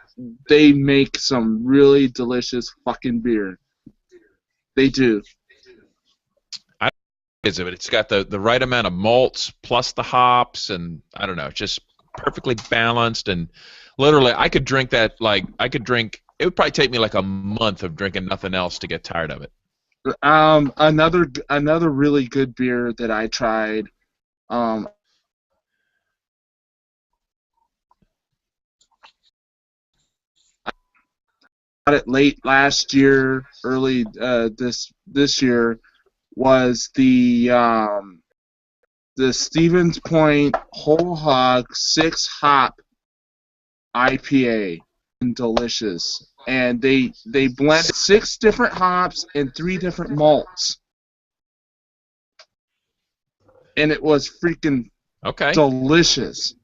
they make some really delicious fucking beer. They do. It's got the right amount of malts plus the hops, and I don't know, just perfectly balanced. And literally, I could drink that It would probably take me like a month of drinking nothing else to get tired of it. Another really good beer that I tried. I got it late last year, early this year, was the Stevens Point Whole Hog 6 hop IPA, and delicious. And they blended 6 different hops and 3 different malts, and it was freaking Okay. delicious.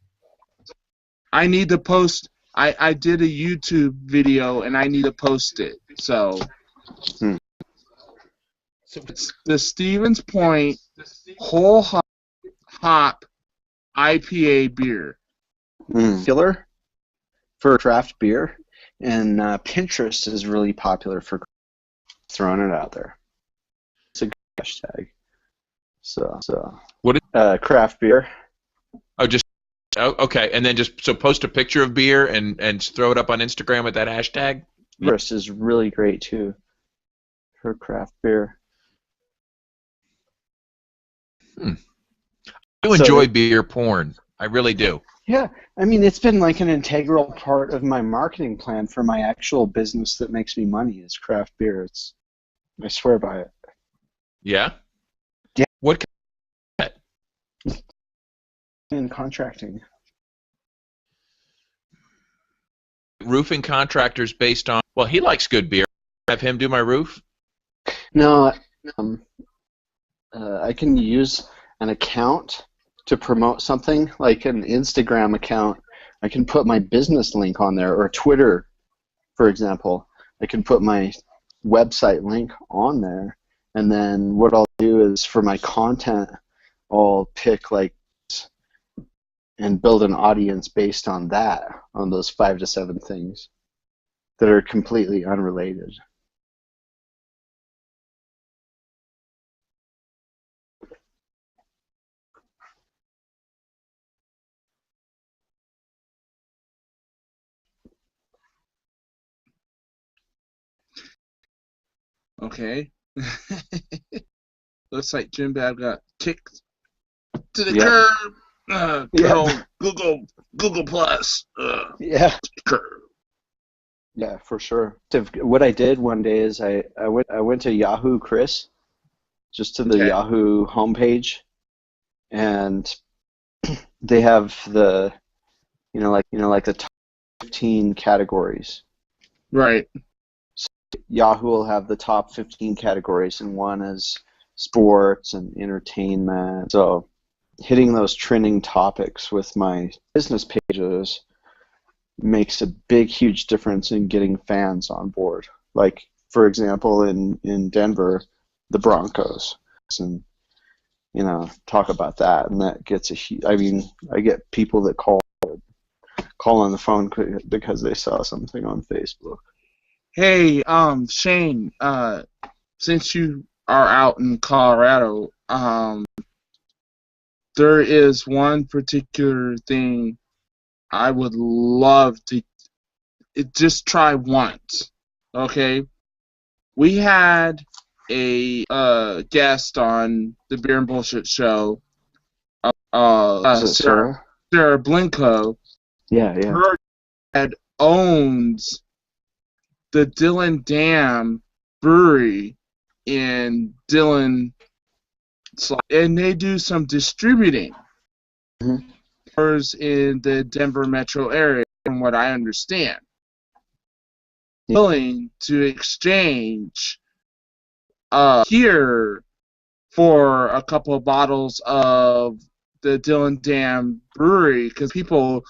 I need to post. I did a YouTube video and I need to post it. So it's the Stevens Point Whole Hop IPA beer. Killer for craft beer, and Pinterest is really popular for throwing it out there. It's a good hashtag. So What craft beer. Oh, just Oh, okay, and then just so post a picture of beer and throw it up on Instagram with that hashtag. This is really great too. Her craft beer. I do enjoy beer porn. I really do. Yeah, I mean, it's been like an integral part of my marketing plan for my actual business that makes me money is craft beer. I swear by it. Yeah. Yeah. What? In contracting. Roofing contractors based on. Well, he likes good beer. Have him do my roof. No, I can use an account to promote something, like an Instagram account. I can put my business link on there, or Twitter, for example. I can put my website link on there, and then what I'll do is for my content, I'll pick like and build an audience based on that, on those 5 to 7 things that are completely unrelated. Okay. Looks like Jim Bab got kicked to the Yep. curb. Good Yep. old Google Plus. Yeah. Curb. Yeah, for sure. What I did one day is I went to Yahoo Chris, just to the Okay. Yahoo homepage, and they have the like the top 15 categories. Right. Yahoo will have the top 15 categories, and one is sports and entertainment. So hitting those trending topics with my business pages makes a big, huge difference in getting fans on board. Like, for example, in Denver, the Broncos, and talk about that, and that gets I mean, I get people that call on the phone because they saw something on Facebook. Hey, Shane, since you are out in Colorado, there is one particular thing I would love to just try once. Okay? We had a guest on the Beer and Bullshit show, Is it Sarah? Sarah Blinko. Yeah. Her dad owns the Dillon Dam Brewery in Dillon, and they do some distributing in the Denver metro area, from what I understand. Willing to exchange here for a couple of bottles of the Dillon Dam Brewery, because people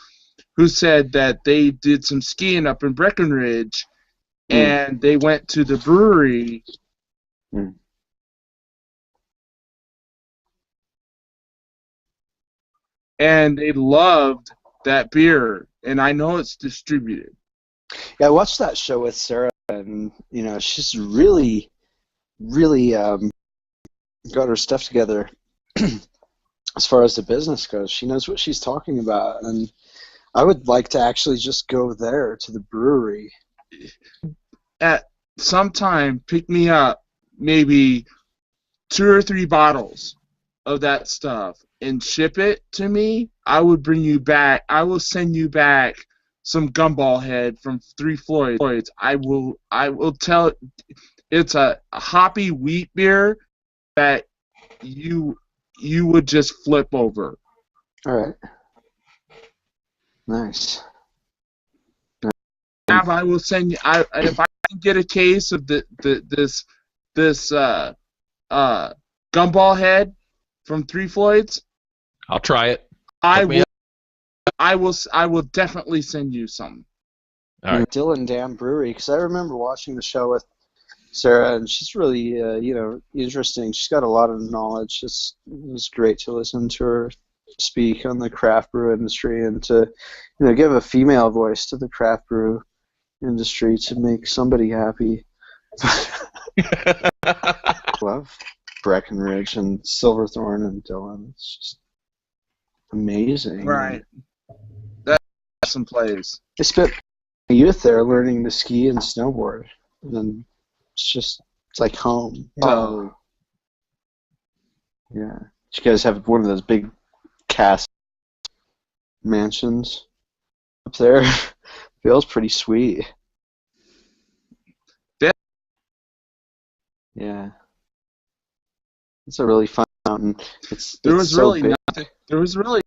who said that they did some skiing up in Breckenridge and they went to the brewery and they loved that beer, and I know it's distributed. Yeah, I watched that show with Sarah, and she's really, really got her stuff together as far as the business goes. She knows what she's talking about, and I would like to actually just go there to the brewery. At some time, pick me up maybe 2 or 3 bottles of that stuff and ship it to me. I would bring you back. I will send you back some Gumball Head from Three Floyds. I will tell. It's a hoppy wheat beer that you would just flip over. All right. Nice. I will send you. If I can get a case of this Gumball Head from Three Floyds, I'll try it. I will definitely send you some. All right. Dillon Dam Brewery, because I remember watching the show with Sarah, and she's really interesting. She's got a lot of knowledge. It was great to listen to her speak on the craft brew industry, and to give a female voice to the craft brew industry to make somebody happy. Love Breckenridge and Silverthorne and Dillon. It's just amazing. Right. awesome place. I spent my youth there learning to ski and snowboard, and it's like home. So Yeah. Did you guys have one of those big cast mansions up there? Feels pretty sweet. Yeah. Yeah. It's a really fun mountain. there it's was so really big. nothing. There was really,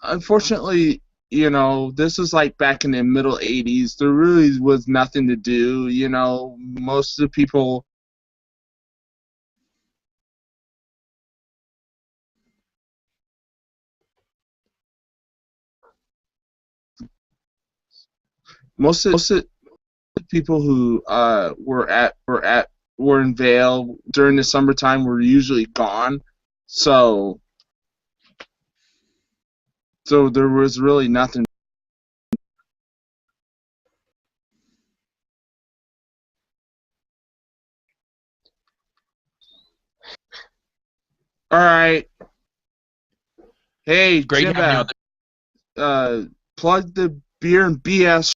unfortunately, you know, this was like back in the middle '80s. There really was nothing to do. You know, most of the people. Most of the people who were in Vail during the summertime were usually gone. So there was really nothing. All right. Hey, Great Jim, having you on plug the beer and BS.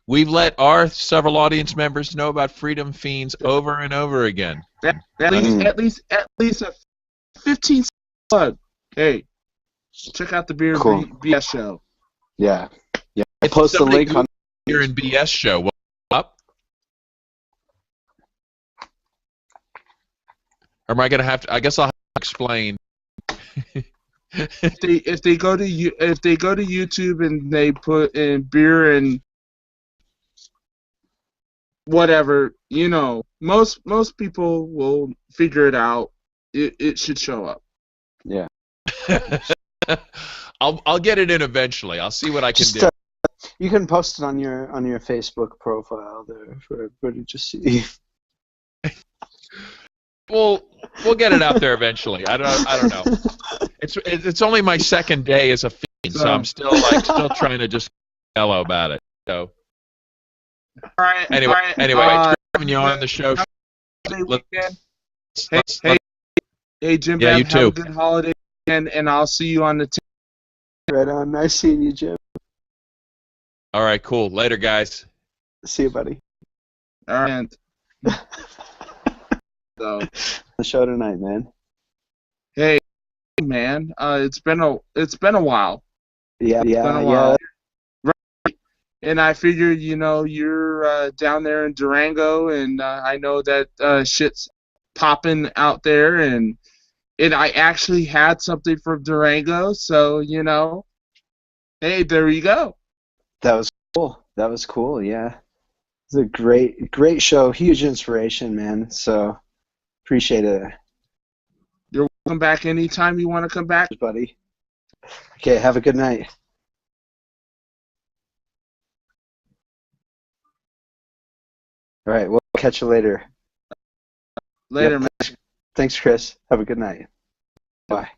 We've let our several audience members know about Freedom Fiends over and over again. At least a 15 plug. Hey, check out the beer Cool. and BS show. Yeah. Yeah. I post the Somebody link on. Here in BS show. What up? Or am I gonna have to? I guess I'll have to explain. If they go to YouTube and they put in beer and whatever, you know, most people will figure it out. It should show up. Yeah. I'll get it in eventually. I'll see what I can Just, do. You can post it on your Facebook profile there for everybody to see. We'll get it out there eventually. I don't know. It's only my second day as a fiend, so I'm still trying to just hello about it. So All right. anyway, it's great having you on the show. Hey, Jim. Yeah, Bev, you have too. a good holiday, and I'll see you on the. Right on. Nice seeing you, Jim. All right, cool. Later, guys. See you, buddy. All right. So, The show tonight, man. hey, man, it's been a while. Yeah, It's been a yeah. while. Right. And I figured, you know, you're down there in Durango, and I know that shit's popping out there, and I actually had something from Durango, so you know, hey, there you go. That was cool. That was cool. Yeah, it's a great show. Huge inspiration, man. So appreciate it, You're welcome back anytime you want to come back. buddy. Okay, have a good night. All right, we'll catch you later. Later, Yep. man. Thanks, Chris. Have a good night. Bye.